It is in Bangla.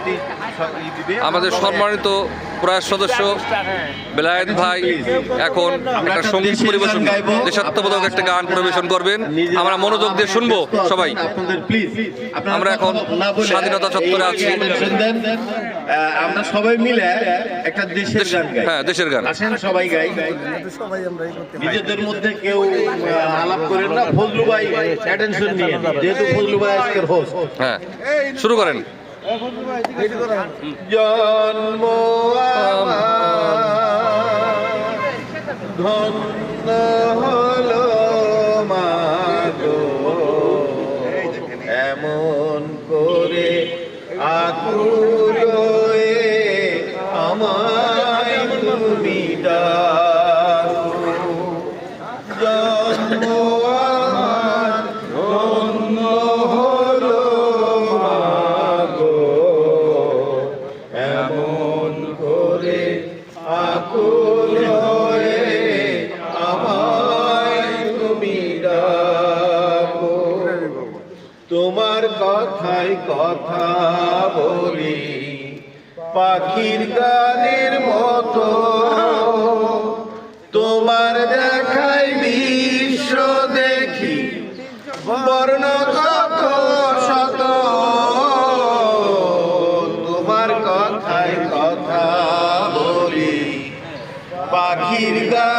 সভাপতি আমাদের সম্মানিত প্রয়াস সদস্য বেলায়েত ভাই এখন একটা সঙ্গীত পরিবেশন, দেশাত্মবোধক একটা গান পরিবেশন করবেন। আমরা মনোযোগ দিয়ে শুনবো সবাই। আমরা এখন স্বাধীনতা চত্বরে আছি। আমরা সবাই মিলে একটা দেশের গান গাই। হ্যাঁ, দেশের গান। আসেন সবাই গাই। নিজেদের মধ্যে কেউ আলাপ করেন না। ফজলু ভাই অ্যাটেনশন নিয়ে, যেহেতু ফজলু ভাই আজকের হোস্ট। হ্যাঁ, শুরু করেন। জন্ম ধন্য হলো মাগো, এমন করে আকুল হয়ে আমায় তুমি ডাকো। জন্ম ধন্য হলো মাগো, এমন করে আকুল হয়ে আমায় তুমি ডাকো। তোমার কথায় কথা বলি পাখির গানের মতো, তোমার দেখাই বিশ্ব দেখি বর্ণ কত শত। তোমার কথায় কথা বলি পাখির গান